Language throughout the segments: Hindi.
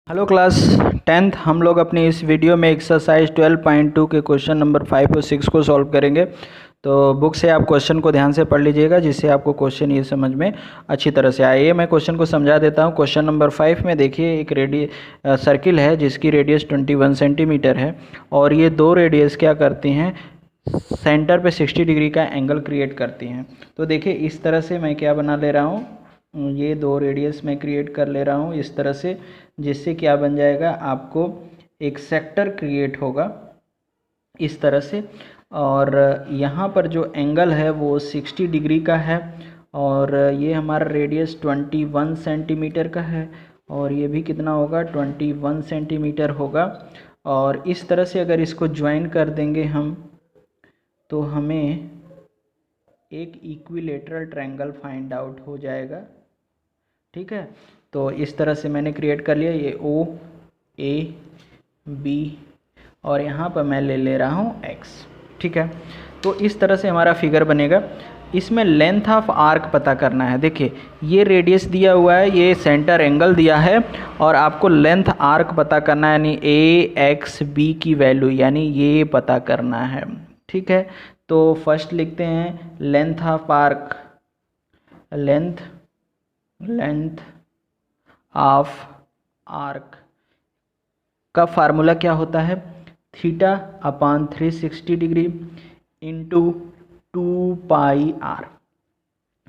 Hello class 10th। हम लोग अपनी इस वीडियो में एक्सरसाइज 12.2 के क्वेश्चन नंबर 5 और 6 को सॉल्व करेंगे। तो बुक से आप क्वेश्चन को ध्यान से पढ़ लीजिएगा जिससे आपको क्वेश्चन ये समझ में अच्छी तरह से आए। मैं क्वेश्चन को समझा देता हूँ। क्वेश्चन नंबर 5 में देखिए एक सर्किल है जिसकी रेडियस 21 सेंटीमीटर है और ये दो रेडियस क्या करती हैं, सेंटर पे 60 डिग्री का एंगल क्रिएट करती हैं। तो देखिए इस तरह से मैं क्या बना ले रहा हूँ, ये दो रेडियस मैं क्रिएट कर ले रहा हूँ इस तरह से, जिससे क्या बन जाएगा, आपको एक सेक्टर क्रिएट होगा इस तरह से। और यहाँ पर जो एंगल है वो 60 डिग्री का है और ये हमारा रेडियस 21 सेंटीमीटर का है और ये भी कितना होगा, 21 सेंटीमीटर होगा। और इस तरह से अगर इसको ज्वाइन कर देंगे हम तो हमें एक इक्विलेटरल ट्रायंगल फाइंड आउट हो जाएगा। ठीक है, तो इस तरह से मैंने क्रिएट कर लिया, ये ओ ए बी और यहाँ पर मैं ले रहा हूँ एक्स। ठीक है, तो इस तरह से हमारा फिगर बनेगा। इसमें लेंथ ऑफ आर्क पता करना है। देखिए ये रेडियस दिया हुआ है, ये सेंटर एंगल दिया है और आपको लेंथ आर्क पता करना है, यानी ए एक्स बी की वैल्यू, यानी ये पता करना है। ठीक है, तो फर्स्ट लिखते हैं length of arc, length of arc का फार्मूला क्या होता है, theta upon 360 degree into 2 pi R.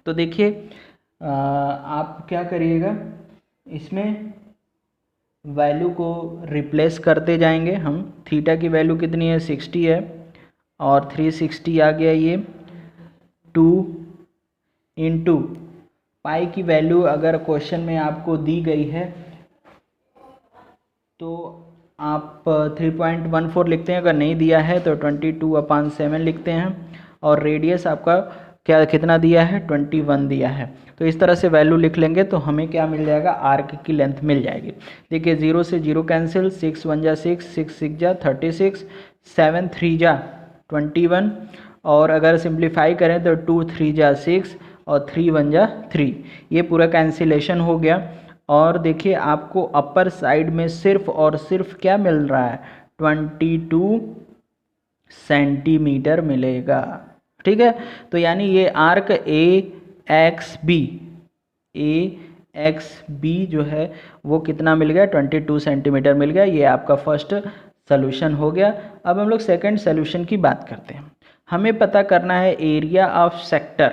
तो देखिए आप क्या करिएगा, इसमें वैल्यू को रिप्लेस करते जाएंगे हम। थीटा की वैल्यू कितनी है, 60 है और 360 आ गया, ये 2 इंटू पाई की वैल्यू अगर क्वेश्चन में आपको दी गई है तो आप 3.14 लिखते हैं, अगर नहीं दिया है तो 22/7 लिखते हैं और रेडियस आपका क्या कितना दिया है, 21 दिया है। तो इस तरह से वैल्यू लिख लेंगे तो हमें क्या मिल जाएगा, आर्क की लेंथ मिल जाएगी। देखिए 0 से 0 कैंसिल, 6 1 जा 6, 6 6 जा 36, 7 3 जा 21 और अगर सिंप्लीफाई करें तो 2 3 जा 6 और 3 1 जा 3, ये पूरा कैंसिलेशन हो गया। और देखिए आपको अपर साइड में सिर्फ और सिर्फ क्या मिल रहा है, 22 सेंटीमीटर मिलेगा। ठीक है, तो यानी ये आर्क ए एक्स बी जो है वो कितना मिल गया, 22 सेंटीमीटर मिल गया। ये आपका फर्स्ट सोल्यूशन हो गया। अब हम लोग सेकंड सोल्यूशन की बात करते हैं। हमें पता करना है एरिया ऑफ सेक्टर।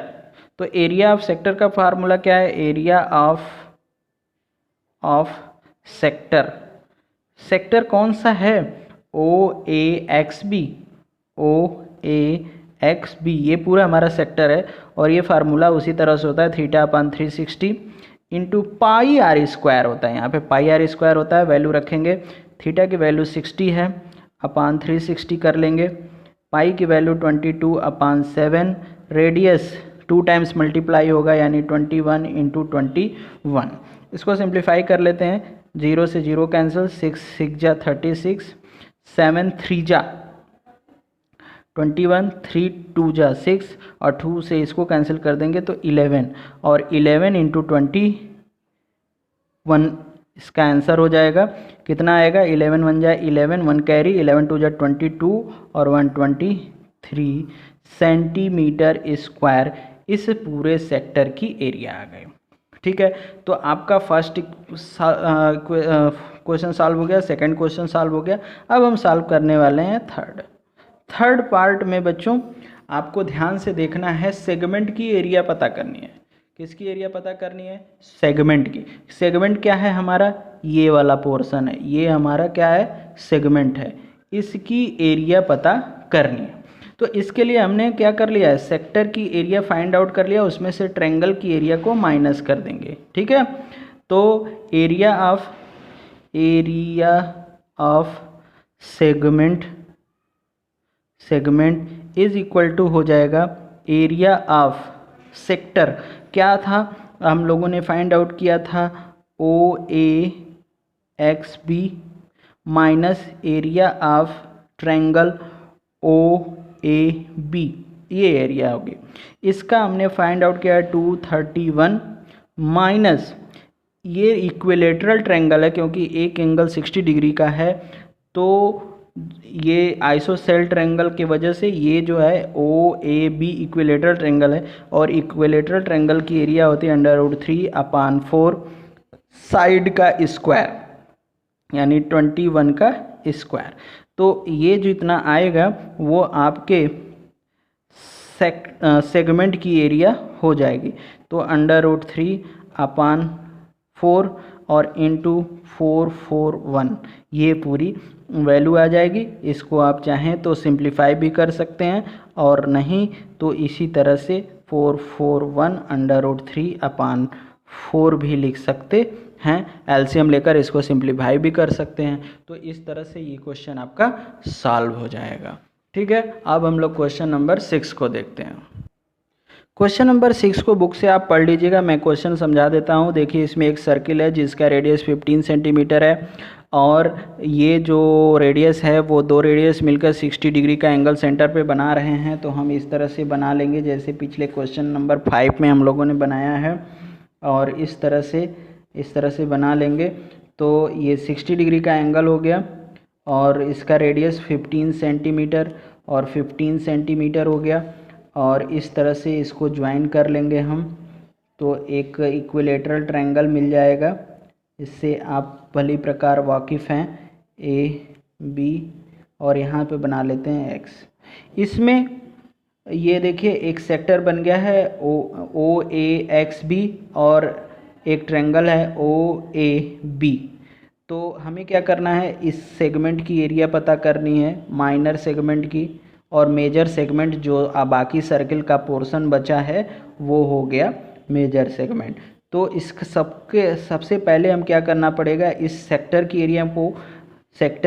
तो एरिया ऑफ सेक्टर का फार्मूला क्या है, एरिया ऑफ सेक्टर कौन सा है, ओ ए एक्स बी, ये पूरा हमारा सेक्टर है और ये फार्मूला उसी तरह से होता है, theta upon 360 into pi R square होता है। यहाँ पे पाई आर स्क्वायर होता है, वैल्यू रखेंगे, थीटा की वैल्यू 60 है, अपान 360 कर लेंगे, पाई की वैल्यू 22/7, रेडियस 2 टाइम्स मल्टीप्लाई होगा यानी 21 इंटू 21। इसको सिंप्लीफाई कर लेते हैं, 0 से 0 कैंसिल, 6 6 जा 36, 7 3 जा 21, 3 2 जा 6 और 2 से इसको कैंसिल कर देंगे तो 11 और 11 इंटू 21 इसका आंसर हो जाएगा। कितना आएगा, 11 1 जा 11, 1 कैरी, 11 2 जा 22 और 123 सेंटीमीटर स्क्वायर इस पूरे सेक्टर की एरिया आ गई। ठीक है, तो आपका फर्स्ट क्वेश्चन सॉल्व हो गया, सेकंड क्वेश्चन सॉल्व हो गया। अब हम सॉल्व करने वाले हैं थर्ड पार्ट में। बच्चों आपको ध्यान से देखना है, सेगमेंट की एरिया पता करनी है। किसकी एरिया पता करनी है, सेगमेंट की। सेगमेंट क्या है हमारा, ये वाला पोर्शन है, ये हमारा क्या है, सेगमेंट है, इसकी एरिया पता करनी है। तो इसके लिए हमने क्या कर लिया है, सेक्टर की एरिया फाइंड आउट कर लिया, उसमें से ट्रायंगल की एरिया को माइनस कर देंगे। ठीक है, तो area of segment is equal to हो जाएगा एरिया ऑफ सेक्टर। क्या था, हम लोगों ने फाइंड आउट किया था O A x B minus area of triangle O A B, ये एरिया होगी। इसका हमने फाइंड आउट किया 231 माइनस ये इक्विलेटरल ट्रायंगल है क्योंकि एक एंगल 60 डिग्री का है, तो ये आइसोसेल ट्रायंगल की वजह से ये जो है ओ ए बी इक्विलेटरल ट्रायंगल है, और इक्विलेटरल ट्रायंगल की एरिया होती है √3/4 साइड का स्क्वायर, यानी 21 का स्क्वायर। तो ये जो इतना आएगा वो आपके सेगमेंट की एरिया हो जाएगी। तो √3/4 और इंटू 441 ये पूरी वैल्यू आ जाएगी। इसको आप चाहें तो सिंप्लीफाई भी कर सकते हैं, और नहीं तो इसी तरह से 441 √3/4 भी लिख सकते हैं। एलसीएम लेकर इसको सिंप्लीफाई भी कर सकते हैं। तो इस तरह से ये क्वेश्चन आपका सॉल्व हो जाएगा। ठीक है, अब हम लोग क्वेश्चन नंबर 6 को देखते हैं। क्वेश्चन नंबर 6 को बुक से आप पढ़ लीजिएगा, मैं क्वेश्चन समझा देता हूँ। देखिए, इसमें एक सर्किल है जिसका रेडियस 15 सेंटीमीटर है, और ये जो रेडियस है वो दो रेडियस मिलकर 60 डिग्री का एंगल सेंटर पे बना रहे हैं। तो हम इस तरह से बना लेंगे जैसे पिछले क्वेश्चन नंबर 5 में हम लोगों ने बनाया है, और इस तरह से बना लेंगे। तो ये 60 डिग्री का एंगल हो गया, और इसका रेडियस 15 सेंटीमीटर और 15 सेंटीमीटर हो गया, और इस तरह से इसको ज्वाइन कर लेंगे हम। तो एक इक्विलेटरल ट्रायंगल मिल जाएगा। इससे आप भली प्रकार वाकिफ़ हैं, ए बी, और यहाँ पे बना लेते हैं एक्स। इसमें ये देखिए एक सेक्टर बन गया है ओ ए एक्स बी, और एक ट्रायंगल है ओ ए बी। तो हमें क्या करना है, इस सेगमेंट की एरिया पता करनी है, माइनर सेगमेंट की, और मेजर सेगमेंट जो बाकी सर्किल का पोर्शन बचा है वो हो गया मेजर सेगमेंट। तो इस सबसे पहले हम क्या करना पड़ेगा, इस सेक्टर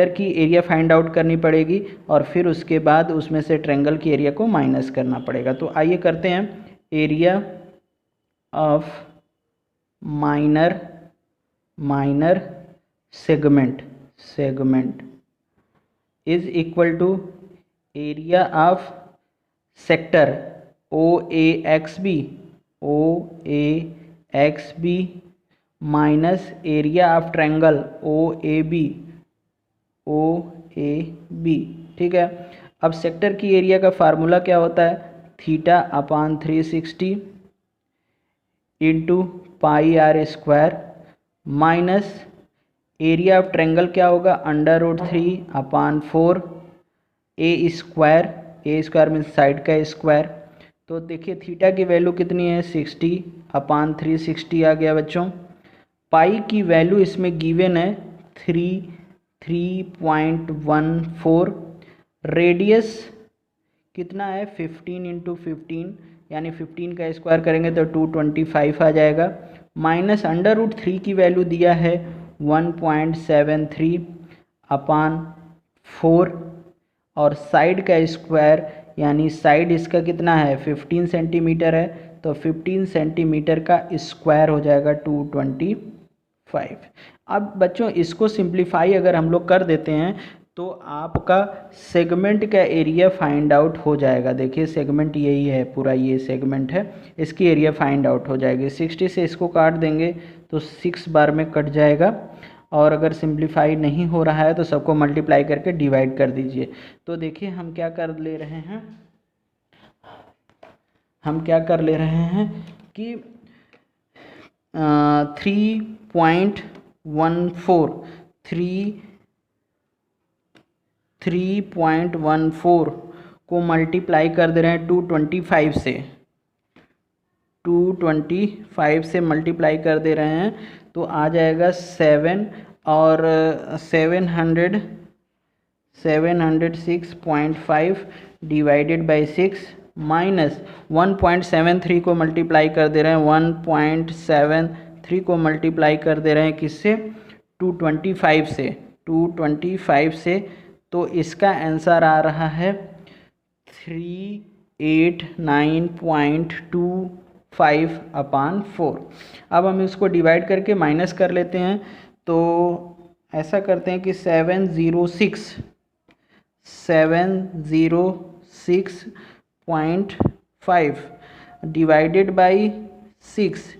की एरिया फाइंड आउट करनी पड़ेगी, और फिर उसके बाद उसमें से ट्रायंगल की एरिया को माइनस करना पड़ेगा। तो आइए करते हैं। Area of minor segment is equal to area of sector O A x B minus area of triangle O A B. ठीक है, अब सेक्टर की एरिया का फार्मूला क्या होता है, θ/360 into πr² minus area of triangle क्या होगा, √3/4 ए स्क्वायर मीन्स साइड का स्क्वायर। तो देखिए थीटा की वैल्यू कितनी है, 60/360 आ गया बच्चों। पाई की वैल्यू इसमें गिवन है 3.14। रेडियस कितना है, 15 इंटू 15, यानी 15 का स्क्वायर करेंगे तो 225 आ जाएगा। माइनस √3 की वैल्यू दिया है 1.73/4, और साइड का स्क्वायर यानी साइड इसका कितना है, 15 सेंटीमीटर है, तो 15 सेंटीमीटर का स्क्वायर हो जाएगा 225। अब बच्चों इसको सिंप्लीफाई अगर हम लोग कर देते हैं तो आपका सेगमेंट का एरिया फाइंड आउट हो जाएगा। देखिए सेगमेंट यही है, पूरा ये सेगमेंट है, इसकी एरिया फाइंड आउट हो जाएगी। 60 से इसको काट देंगे तो 6 बार में कट जाएगा, और अगर सिंप्लीफाई नहीं हो रहा है तो सबको मल्टीप्लाई करके डिवाइड कर दीजिए। तो देखिए हम क्या कर ले रहे हैं, कि 3.14 को मल्टीप्लाई कर दे रहे हैं 225 से मल्टीप्लाई कर दे रहे हैं, तो आ जाएगा 7 और 706.5 डिवाइडेड बाई 6 माइनस 1.73 को मल्टीप्लाई कर दे रहे हैं, 1.73 को मल्टीप्लाई कर दे रहे हैं किससे, 225 से। तो इसका आंसर आ रहा है 389.25/4। अब हम इसको डिवाइड करके माइनस कर लेते हैं। तो ऐसा करते हैं कि 706.5 divided by 6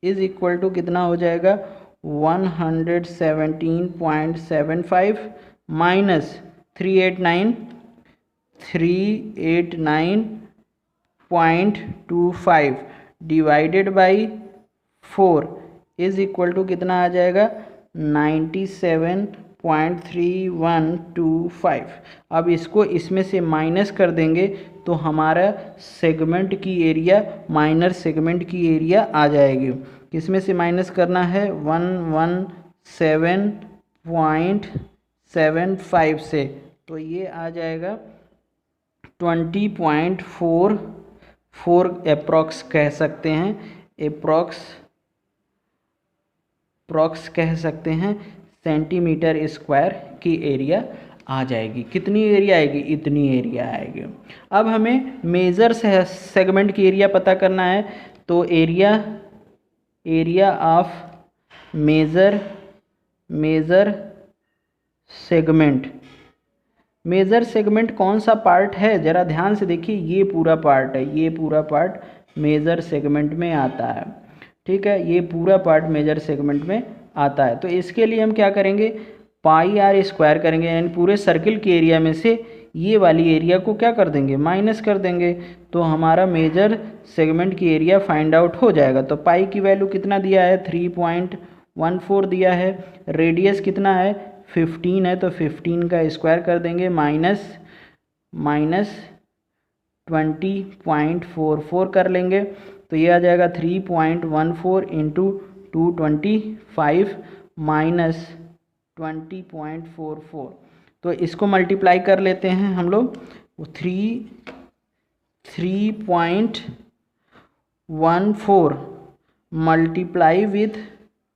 is equal to कितना हो जाएगा, 117.75 minus 389.25 divided by 4 is equal to कितना आ जाएगा 97.3125। अब इसको इसमें से माइनस कर देंगे तो हमारा सेगमेंट की एरिया माइनर सेगमेंट की एरिया आ जाएगी। किसमें से माइनस करना है 117.75 से, तो ये आ जाएगा 20.44 अप्रॉक्स कह सकते हैं, अप्रॉक्स कह सकते हैं सेंटीमीटर स्क्वायर की एरिया आ जाएगी। कितनी एरिया आएगी? इतनी एरिया आएगी। अब हमें मेजर सेगमेंट की एरिया पता करना है, तो एरिया ऑफ मेजर सेगमेंट कौन सा पार्ट है? ज़रा ध्यान से देखिए, ये पूरा पार्ट है, ये पूरा पार्ट मेजर सेगमेंट में आता है। ठीक है, ये पूरा पार्ट मेजर सेगमेंट में आता है। तो इसके लिए हम क्या करेंगे, पाई आर स्क्वायर करेंगे, यानी पूरे सर्किल के एरिया में से ये वाली एरिया को क्या कर देंगे, माइनस कर देंगे, तो हमारा मेजर सेगमेंट की एरिया फाइंड आउट हो जाएगा। तो पाई की वैल्यू कितना दिया है 3.14 दिया है, रेडियस कितना है 15 है, तो 15 का स्क्वायर कर देंगे माइनस 20.44 कर लेंगे, तो ये आ जाएगा 3.14 इंटू 225 माइनस 20.44। तो इसको मल्टीप्लाई कर लेते हैं हम लोग, 3.14 मल्टीप्लाई विथ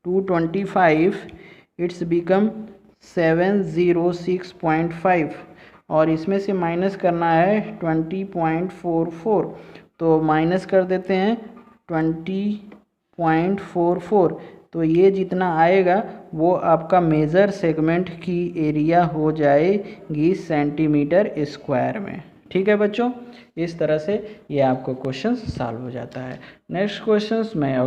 225 इट्स बिकम 706.5 और इसमें से माइनस करना है 20.44, तो माइनस कर देते हैं 20.44, तो ये जितना आएगा वो आपका मेजर सेगमेंट की एरिया हो जाएगी सेंटीमीटर स्क्वायर में। ठीक है बच्चों, इस तरह से ये आपको क्वेश्चन सॉल्व हो जाता है। नेक्स्ट क्वेश्चंस मैं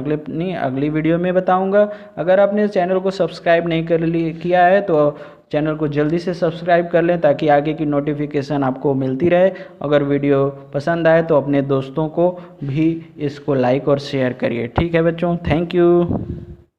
अगली वीडियो में बताऊंगा। अगर आपने चैनल को सब्सक्राइब नहीं किया है तो चैनल को जल्दी से सब्सक्राइब कर लें ताकि आगे की नोटिफिकेशन आपको मिलती रहे। अगर वीडियो पसंद आए तो अपने दोस्तों को भी इसको लाइक और शेयर करिए। ठीक है बच्चों, थैंक यू।